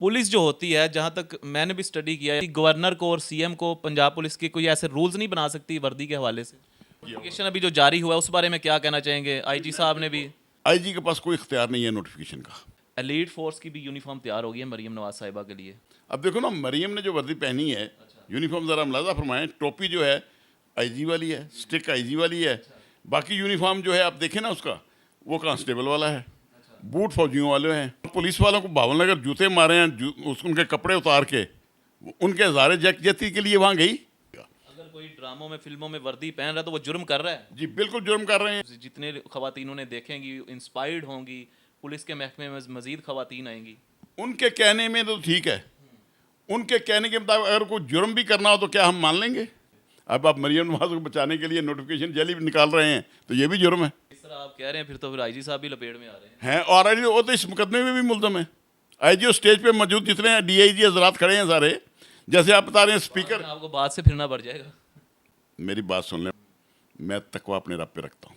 Police जो होती है, जहाँ तक मैंने भी स्टडी किया है, कि गवर्नर को और सीएम को पंजाब पुलिस के कोई ऐसे रूल्स नहीं बना सकती वर्दी के हवाले से। नोटिफिकेशन अभी जो जारी हुआ है उस बारे में क्या कहना चाहेंगे? आईजी साहब ने भी आईजी के पास कोई इख्तियार नहीं है नोटिफिकेशन का। एलीट फोर्स की भी यूनिफॉर्म तैयार हो गई है मरीम नवाज साहिबा के लिए। अब देखो ना, मरियम ने जो वर्दी पहनी है, यूनिफॉर्म ज़रा मुलाजा फरमाएं, टोपी जो है आईजी वाली है, स्टिक आईजी वाली है। बाकी यूनिफॉर्म जो है आप देखें ना उसका, वो कांस्टेबल वाला है, बूट फौजियों वाले हैं। पुलिस वालों को बावन अगर जूते मारे हैं, उनके कपड़े उतार के उनके हज़ारे जती के लिए वहाँ गई। अगर कोई ड्रामों में फिल्मों में वर्दी पहन रहा है तो वो जुर्म कर रहा है। जी बिल्कुल जुर्म कर रहे हैं। जितने खवातीन उन्हें देखेंगी, इंस्पायर्ड होंगी, पुलिस के महकमे में मजीद खवातीन आएंगी। उनके कहने में तो ठीक है, उनके कहने के मुताबिक अगर कोई जुर्म भी करना हो तो क्या हम मान लेंगे? अब आप मरियम नवाज को बचाने के लिए नोटिफिकेशन जाली निकाल रहे हैं तो ये भी जुर्म है। इस तरह आप कह रहे हैं फिर तो फिर आईजी साहब भी लपेट में आ रहे हैं। हैं और आईजी वो तो इस मुकदमे में भी मुलजम है। आईजी स्टेज पे मौजूद जितने डीआईजी हजरात खड़े हैं सारे, जैसे आप बता रहे हैं स्पीकर। आपको बात से फिरना पड़ जाएगा। मेरी बात सुन लें, मैं तकवा अपने रब पे रखता हूँ।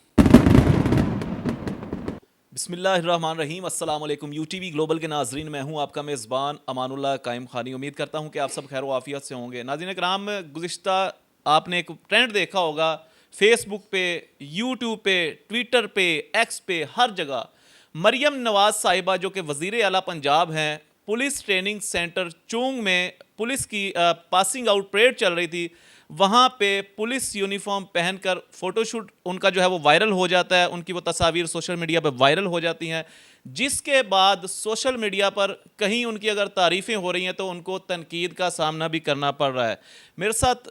बिस्मिल्लाहिर्रहमानिर्रहीम, अस्सलाम वालेकुम। यूटीवी ग्लोबल के नाजरीन, मैं हूं आपका मेज़बान अमानुल्लाह कायम खानी। उम्मीद करता हूं कि आप सब खैर आफियत से होंगे। नाज़रीन कराम, गुज़िश्ता आपने एक ट्रेंड देखा होगा फेसबुक पे, यूट्यूब पे, ट्विटर पे, एक्स पे, हर जगह मरियम नवाज साहिबा जो कि वज़ीर आला पंजाब हैं, पुलिस ट्रेनिंग सेंटर चूंग में पुलिस की पासिंग आउट परेड चल रही थी। वहाँ पे पुलिस यूनिफॉर्म पहनकर फ़ोटोशूट उनका जो है वो वायरल हो जाता है, उनकी वो तस्वीर सोशल मीडिया पे वायरल हो जाती हैं, जिसके बाद सोशल मीडिया पर कहीं उनकी अगर तारीफ़ें हो रही हैं तो उनको तनकीद का सामना भी करना पड़ रहा है। मेरे साथ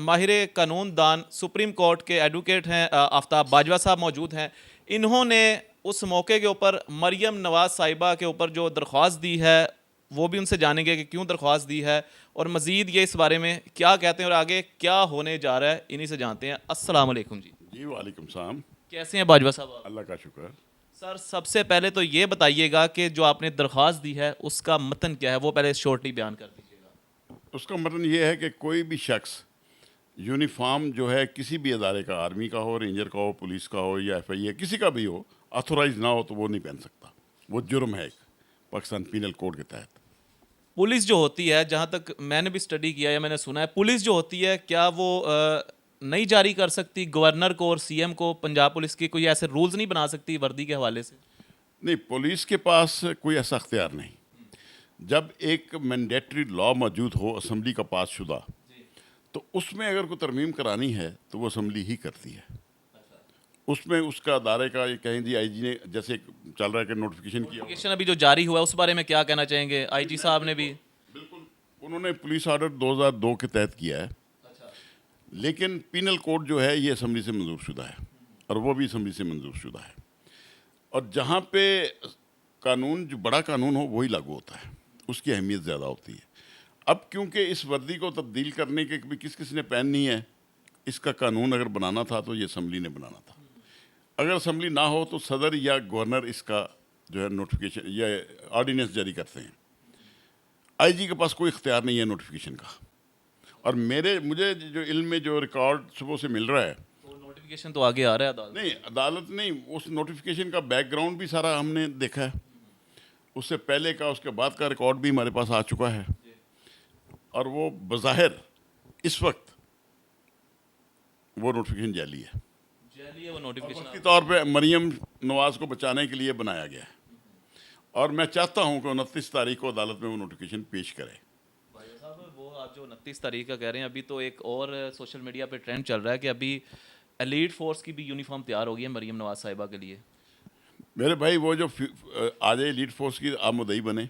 माहिर कानून दान सुप्रीम कोर्ट के एडवोकेट हैं आफ्ताब बाजवा साहब मौजूद हैं। इन्होंने उस मौके के ऊपर मरियम नवाज साहिबा के ऊपर जो दरख्वास्त दी है वो भी उनसे जानेंगे कि क्यों दरख्वास्त दी है, और मज़ीद ये इस बारे में क्या कहते हैं और आगे क्या होने जा रहा है, इन्हीं से जानते हैं। अस्सलाम वालेकुम जी। जी वालेकुम सलाम। कैसे हैं बाजवा साहब आप? अल्लाह का शुक्र। सर, सबसे पहले तो ये बताइएगा कि जो आपने दरख्वास्त दी है उसका मतन क्या है, वो पहले शॉर्टली बयान कर दीजिएगा। उसका मतलब ये है कि कोई भी शख्स यूनिफॉर्म जो है किसी भी अदारे का, आर्मी का हो, रेंजर का हो, पुलिस का हो या एफआई किसी का भी हो, ऑथोराइज ना हो तो वो नहीं पहन सकता। वो जुर्म है एक पाकिस्तान पीनल कोड के तहत। पुलिस जो होती है, जहाँ तक मैंने भी स्टडी किया है, मैंने सुना है पुलिस जो होती है, क्या वो नहीं जारी कर सकती गवर्नर को और सीएम को, पंजाब पुलिस के कोई ऐसे रूल्स नहीं बना सकती वर्दी के हवाले से? नहीं, पुलिस के पास कोई ऐसा अख्तियार नहीं। जब एक मैंडेटरी लॉ मौजूद हो असम्बली का पास शुदा, तो उसमें अगर कोई तरमीम करानी है तो वो असम्बली ही करती है। उसमें उसका अदारे का, ये कहें जी आईजी ने जैसे चल रहा है कि नोटिफिकेशन किया। नोटिफिकेशन अभी जो जारी हुआ है उस बारे में क्या कहना चाहेंगे? आईजी साहब ने भी बिल्कुल, उन्होंने पुलिस ऑर्डर 2002 के तहत किया है, लेकिन पीनल कोड जो है ये असम्बली से मंजूर शुदा है और वो भी असम्बली से मंजूर शुदा है। और जहाँ पे कानून, जो बड़ा कानून हो वही लागू होता है, उसकी अहमियत ज़्यादा होती है। अब क्योंकि इस वर्दी को तब्दील करने के भी किस ने पहननी है, इसका कानून अगर बनाना था तो ये असम्बली ने बनाना था। अगर असम्बली ना हो तो सदर या गवर्नर इसका जो है नोटिफिकेशन या ऑर्डिनेंस जारी करते हैं। आईजी के पास कोई इख्तियार नहीं है नोटिफिकेशन का। और मुझे जो इल्म में जो रिकॉर्ड सुबह से मिल रहा है, तो नोटिफिकेशन तो आगे आ रहा है अदालत। नहीं अदालत नहीं, उस नोटिफिकेशन का बैकग्राउंड भी सारा हमने देखा है, उससे पहले का उसके बाद का रिकॉर्ड भी हमारे पास आ चुका है। और वो बज़ाहिर इस वक्त वो नोटिफिकेशन जाली है, चलिए वो नोटिफिकेशन वक्ती तौर पे मरियम नवाज को बचाने के लिए बनाया गया है। और मैं चाहता हूँ कि 29 तारीख को अदालत में वो नोटिफिकेशन पेश करे। भाई साहब, वो आप जो 29 तारीख का कह रहे हैं, अभी तो एक और सोशल मीडिया पे ट्रेंड चल रहा है कि अभी एलीट फोर्स की भी यूनिफॉर्म तैयार हो गई है मरियम नवाज साहिबा के लिए। मेरे भाई, वो जो आ जाए लीड फोर्स की आप मुद्दई बने,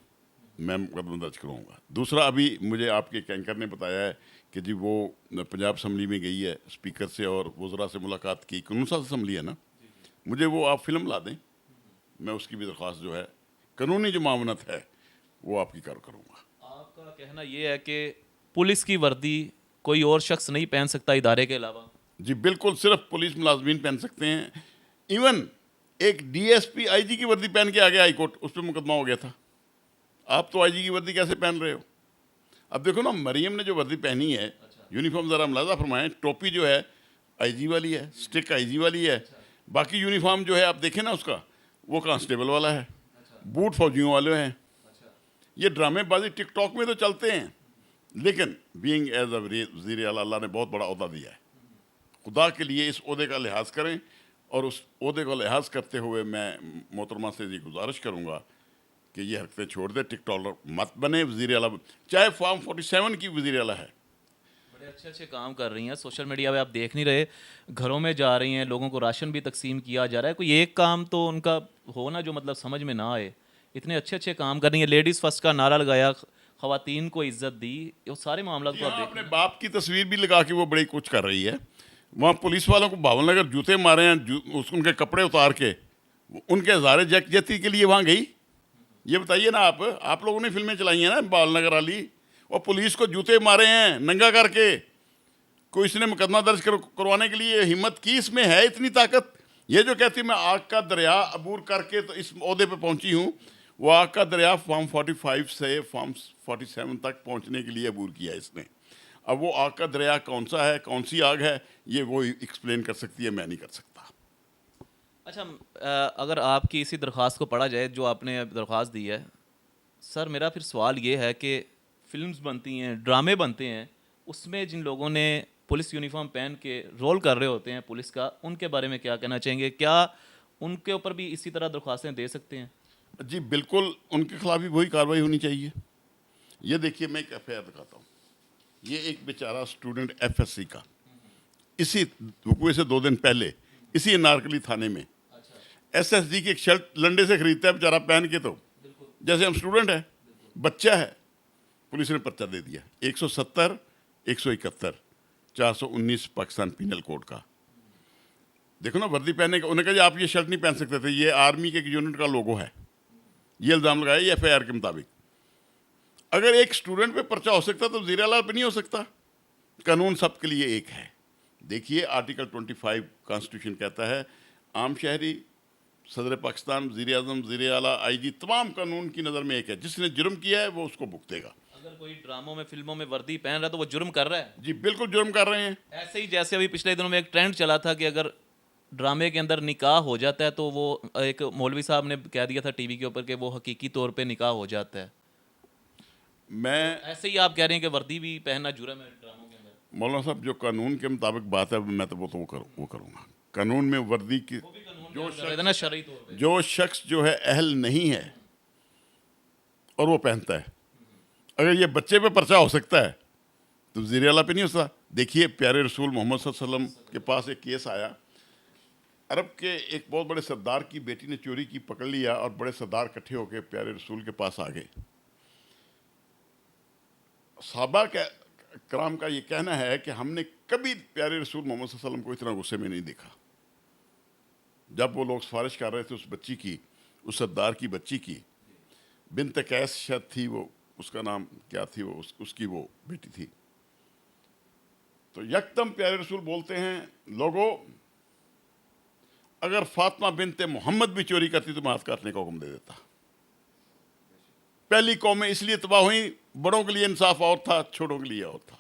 मैं मुकदमा दर्ज कराऊंगा। दूसरा, अभी मुझे आपके कैंकर ने बताया है कि जी वो पंजाब असम्बली में गई है, स्पीकर से और वज़रा से मुलाकात की। कानून साज असम्बली है ना, मुझे वो आप फिल्म ला दें, मैं उसकी भी दरख्वास्त जो है कानूनी जो मामनत है वो आपकी करूँगा। आपका कहना ये है कि पुलिस की वर्दी कोई और शख्स नहीं पहन सकता इदारे के अलावा? जी बिल्कुल, सिर्फ पुलिस मुलाजमीन पहन सकते हैं। इवन एक डीएसपी आईजी की वर्दी पहन के आ गया हाई कोर्ट, उस पर मुकदमा हो गया था। आप तो आईजी की वर्दी कैसे पहन रहे हो? अब देखो ना, मरियम ने जो वर्दी पहनी है, यूनिफॉर्म ज़रा मुलाजा फरमाएं, टोपी जो है आईजी वाली है, स्टिक आईजी वाली है। बाकी यूनिफॉर्म जो है आप देखें ना उसका, वो कांस्टेबल वाला है, बूट फौजियों वाले हैं। ये ड्रामेबाजी टिकटॉक में तो चलते हैं, लेकिन बीइंग एज अ वज़ीर आला, अल्लाह ने बहुत बड़ा ओहदा दिया है। खुदा के लिए इस ओहदे का लिहाज करें, और उस ओहदे का लिहाज करते हुए मैं मोहतरमा से ये गुजारिश करूँगा कि ये हरकतें छोड़ दे, टिकटॉकर मत बने वज़ीर आला, चाहे फॉर्म 47 की वज़ीर आला है। बड़े अच्छे अच्छे काम कर रही हैं, सोशल मीडिया पे आप देख नहीं रहे, घरों में जा रही हैं, लोगों को राशन भी तकसीम किया जा रहा है। कोई एक काम तो उनका हो ना जो मतलब समझ में ना आए। इतने अच्छे अच्छे काम कर रही हैं, लेडीज़ फर्स्ट का नारा लगाया, ख़वातीन को इज्जत दी, वो सारे मामला जी को आप हाँ, देख अपने बाप की तस्वीर भी लगा के वो बड़ी कुछ कर रही है। वहाँ पुलिस वालों को बावन अगर जूते मारे हैं, उनके कपड़े उतार के, उनके हज़ारे जैती के लिए वहाँ गई। ये बताइए ना, आप लोगों ने फिल्में चलाई हैं ना, बाल नगर वाली, और पुलिस को जूते मारे हैं नंगा करके। कोई इसने मुकदमा दर्ज करवाने के लिए हिम्मत की? इसमें है इतनी ताकत? ये जो कहती मैं आग का दरिया अबूर करके तो इस ओहदे पे पहुंची हूँ, वो आग का दरिया फॉर्म 45 से फॉर्म 47 तक पहुंचने के लिए अबूर किया इसने। अब वो आग का दरिया कौन सा है, कौन सी आग है, ये वो एक्सप्लेन कर सकती है, मैं नहीं कर सकता। अच्छा, अगर आपकी इसी दरख्वास्त को पढ़ा जाए जो आपने दरख्वास्त दी है, सर मेरा फिर सवाल ये है कि फिल्म्स बनती हैं, ड्रामे बनते हैं, उसमें जिन लोगों ने पुलिस यूनिफॉर्म पहन के रोल कर रहे होते हैं पुलिस का, उनके बारे में क्या कहना चाहेंगे? क्या उनके ऊपर भी इसी तरह दरख्वास्तें दे सकते हैं? जी बिल्कुल, उनके खिलाफ भी वही कार्रवाई होनी चाहिए। ये देखिए, मैं एक FIR दिखाता हूँ। ये एक बेचारा स्टूडेंट FSC का, इसी हुए से 2 दिन पहले इसी अनारकली थाने में SSD की एक शर्ट लंडे से खरीदता है बेचारा पहन के, तो जैसे हम स्टूडेंट है, बच्चा है, पुलिस ने पर्चा दे दिया 170, 171, 419 पाकिस्तान पीनल कोड का। देखो ना, वर्दी पहनने का, उन्होंने कहा जी आप ये शर्ट नहीं पहन सकते थे, ये आर्मी के एक यूनिट का लोगो है, ये इल्ज़ाम लगाया ये FIR के मुताबिक। अगर एक स्टूडेंट पे पर्चा हो सकता तो वज़ीर आला पे नहीं हो सकता? कानून सबके लिए एक है। देखिए आर्टिकल 25 कॉन्स्टिट्यूशन कहता है आम शहरी, सदर पाकिस्तान, वज़ीर आज़म, वज़ीर आला, IG, तमाम कानून की नज़र में एक है। जिसने जुर्म किया है वो उसको भुगतेगा। अगर कोई ड्रामों में, फिल्मों में वर्दी पहन रहा है तो वो जुर्म कर रहा है। जी बिल्कुल जुर्म कर रहे हैं। ऐसे ही जैसे अभी पिछले दिनों में एक ट्रेंड चला था कि अगर ड्रामे के अंदर निकाह हो जाता है तो वो, एक मौलवी साहब ने कह दिया था टीवी के ऊपर कि वो हकीकी तौर पे निकाह हो जाता है। मैं ऐसे ही आप कह रहे हैं कि वर्दी भी पहनना जुर्म है ड्रामों के अंदर। मौलाना साहब, जो कानून के मुताबिक बात है मैं तो वो करूँगा। कानून में वर्दी की वो भी कानून के अंदर है ना, शरई तौर पे। जो शख्स जो है अहल नहीं है और वो पहनता है, अगर ये बच्चे पे पर्चा हो सकता है तो वज़ीर आला पे नहीं हो सकता। देखिए प्यारे रसूल मोहम्मद सल्लल्लाहु अलैहि वसल्लम के पास एक केस आया, अरब के एक बहुत बड़े सरदार की बेटी ने चोरी की, पकड़ लिया, और बड़े सरदार इकट्ठे होकर प्यारे रसूल के पास आ गए। सहाबा कराम का ये कहना है कि हमने कभी प्यारे रसूल मोहम्मद सल्लल्लाहु अलैहि वसल्लम को इतना गुस्से में नहीं देखा। जब वो लोग सिफारिश कर रहे थे उस बच्ची की, उस सरदार की बच्ची की, बिन्त कैस शायद थी वो, उसका नाम क्या थी वो, उसकी वो बेटी थी, तो यकदम प्यारे रसूल बोलते हैं, लोगों अगर फातिमा बिन्ते मोहम्मद भी चोरी करती तो मैं हाथ काटने का हुक्म दे देता। पहली कौमें इसलिए तबाह हुई, बड़ों के लिए इंसाफ और था, छोटों के लिए और था,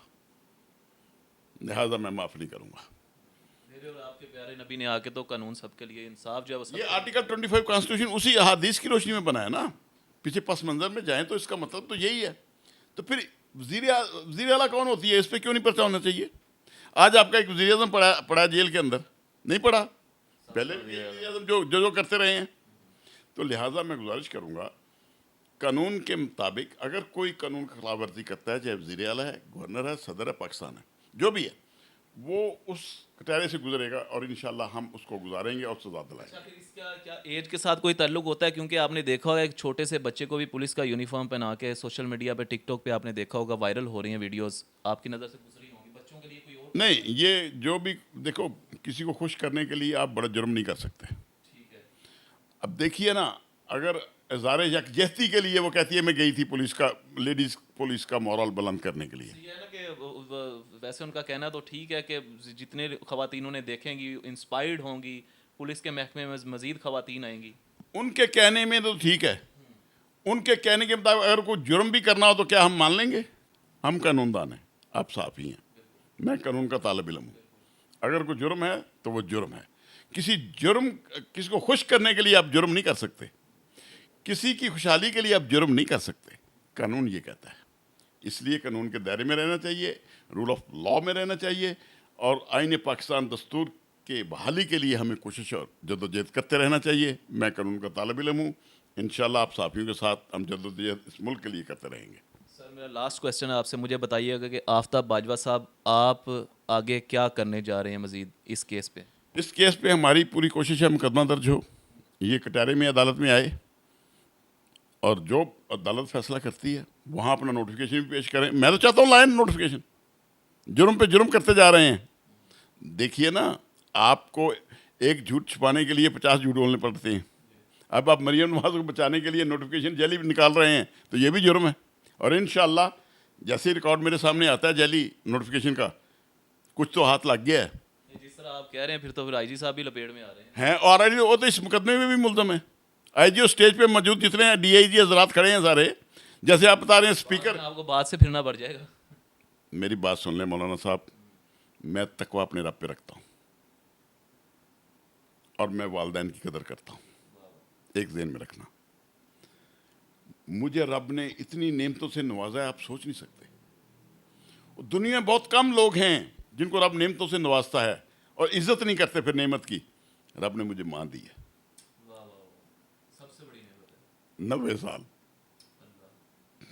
लिहाजा मैं माफ़ नहीं करूँगा। और आपके प्यारे नबी ने आके तो कानून सबके लिए, इंसाफ जो है वो ये सबके आर्टिकल 25 कॉन्स्टिट्यूशन उसी अहादीस की रोशनी में बना है ना। पीछे पस मंजर में जाएं तो इसका मतलब तो यही है। तो फिर वज़ीर आला कौन होती है, इस पर क्यों नहीं पर्चा होना चाहिए? आज आपका एक वज़ीर आज़म पड़ा जेल के अंदर, नहीं पड़ा, पहले वज़ीर आज़म जो करते रहे हैं। तो लिहाजा मैं गुजारिश करूँगा, कानून के मुताबिक अगर कोई कानून की खिलाफ वर्जी करता है, चाहे वज़ीर आला है, गवर्नर है, सदर है, पाकिस्तान है, जो भी है, वो उस कटहरे से गुजरेगा और इंशाल्लाह हम उसको गुजारेंगे और सजा दिलाएंगे। अच्छा, फिर इसका क्या एज के साथ कोई ताल्लुक होता है? क्योंकि आपने देखा होगा एक छोटे से बच्चे को भी पुलिस का यूनिफॉर्म पहना के सोशल मीडिया पे, टिकटॉक पे आपने देखा होगा वायरल हो रही हैं वीडियोस, आपकी नज़र से गुजरी होंगी। बच्चों के लिए कोई और नहीं, ये जो भी देखो, किसी को खुश करने के लिए आप बड़ा जुर्म नहीं कर सकते। ठीक है। अब देखिए ना, अगर इज़हार यकजहती के लिए वो कहती है मैं गई थी पुलिस का, लेडीज़ पुलिस का मोरल बुलंद करने के लिए, ये है ना कि वैसे उनका कहना तो ठीक है कि जितने ख़वातीन उन्हें देखेंगी इंस्पायर्ड होंगी, पुलिस के महकमे में मज़ीद ख़वातीन आएंगी। उनके कहने में तो ठीक है, उनके कहने के मुताबिक अगर कोई जुर्म भी करना हो तो क्या हम मान लेंगे? हम कानूनदान हैं, आप साफ़ ही हैं, मैं कानून का तालिब इल्म हूँ। अगर कोई जुर्म है तो वो जुर्म है। किसी को खुश करने के लिए आप जुर्म नहीं कर सकते, किसी की खुशहाली के लिए आप जुर्म नहीं कर सकते। कानून ये कहता है। इसलिए कानून के दायरे में रहना चाहिए, रूल ऑफ लॉ में रहना चाहिए, और आईन पाकिस्तान दस्तूर के बहाली के लिए हमें कोशिश और जद्दोजहद करते रहना चाहिए। मैं कानून का तालिब इल्म हूँ। इंशाल्लाह आप साथियों के साथ हम जद्दोजहद इस मुल्क के लिए करते रहेंगे। सर मेरा लास्ट क्वेश्चन है आपसे, मुझे बताइएगा कि आफ्ताब बाजवा साहब आप आगे क्या करने जा रहे हैं मजीद इस केस पे? इस केस पे हमारी पूरी कोशिश है मुकदमा दर्ज हो, ये कटारे में अदालत में आए, और जो अदालत फैसला करती है वहाँ अपना नोटिफिकेशन भी पेश करें। मैं तो चाहता हूँ लाइन नोटिफिकेशन, जुर्म पे जुर्म करते जा रहे हैं। देखिए ना, आपको एक झूठ छुपाने के लिए 50 झूठ बोलने पड़ते हैं। अब आप मरियम नवाज को बचाने के लिए नोटिफिकेशन जैली निकाल रहे हैं, तो ये भी जुर्म है। और इंशाल्लाह जैसे रिकॉर्ड मेरे सामने आता है जैली नोटिफिकेशन का, कुछ तो हाथ लग गया है। जिस तरह आप कह रहे हैं फिर आईजी साहब भी लपेट में आ रहे हैं। हैं और आईजी वो तो इस मुकदमे में भी मुलजम है। आईजी स्टेज पे मौजूद जितने डीआईजी हजरात खड़े हैं सारे, जैसे आप बता रहे हैं स्पीकर। आपको बात से फिरना पड़ जाएगा। मेरी बात सुन लें मौलाना साहब, मैं तकवा अपने रब पे रखता हूँ और मैं वालिदैन की कदर करता हूँ। एक ज़हन में रखना, मुझे रब ने इतनी नेमतों से नवाजा है आप सोच नहीं सकते। दुनिया में बहुत कम लोग हैं जिनको रब नेमतों से नवाजता है और इज्जत नहीं करते फिर नेमत की। रब ने मुझे मां दी है, सबसे बड़ी नेमत है। 90 साल।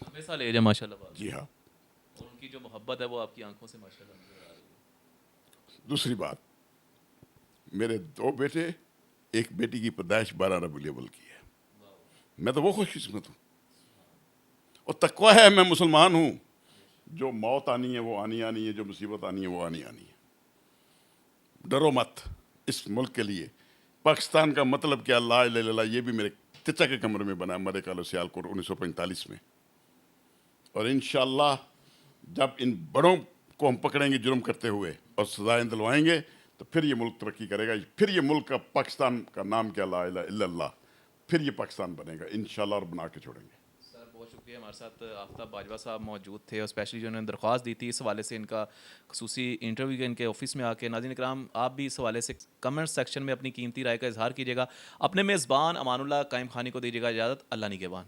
90 साल एज है माशाल्लाह। जी हाँ। और उनकी जो मोहब्बत है वो आपकी आंखों से माशाल्लाह नजर आ रही है। दूसरी बात, मेरे 2 बेटे, एक बेटी की पैदाइश 12 रबीउल अव्वल की है। मैं तो वो खुशकिस्मत हूँ। और तकवा है, मैं मुसलमान हूँ। जो मौत आनी है वो आनी आनी है, जो मुसीबत आनी है वो आनी आनी है। डरो मत इस मुल्क के लिए। पाकिस्तान का मतलब क्या, ला इलाहा इल्लल्लाह, ये भी मेरे चचा के कमरे में बना मरे कालो सियालकोट 1945 में। और इंशाअल्लाह जब इन बड़ों को हम पकड़ेंगे जुर्म करते हुए और सजाएं दिलवाएंगे, तो फिर ये मुल्क तरक्की करेगा। फिर ये मुल्क का, पाकिस्तान का नाम क्या, ला इलाहा इल्लल्लाह, फिर ये पाकिस्तान बनेगा इंशाअल्लाह, और बना के छोड़ेंगे। सर बहुत शुक्रिया, हमारे साथ आफ्ताब बाजवा साहब मौजूद थे और स्पेशली जो उन्होंने दरख्वास्त दी थी इस हवाले से इनका खसूसी इंटरव्यू इनके ऑफिस में आके। नाज़रीन इकराम, आप भी इस हवाले से कमेंट सेक्शन में अपनी कीमती राय का इजहार कीजिएगा। अपने मेज़बान अमानुल्लाह कायम खानी को दीजिएगा इजाज़त। अल्लाह निगहबान।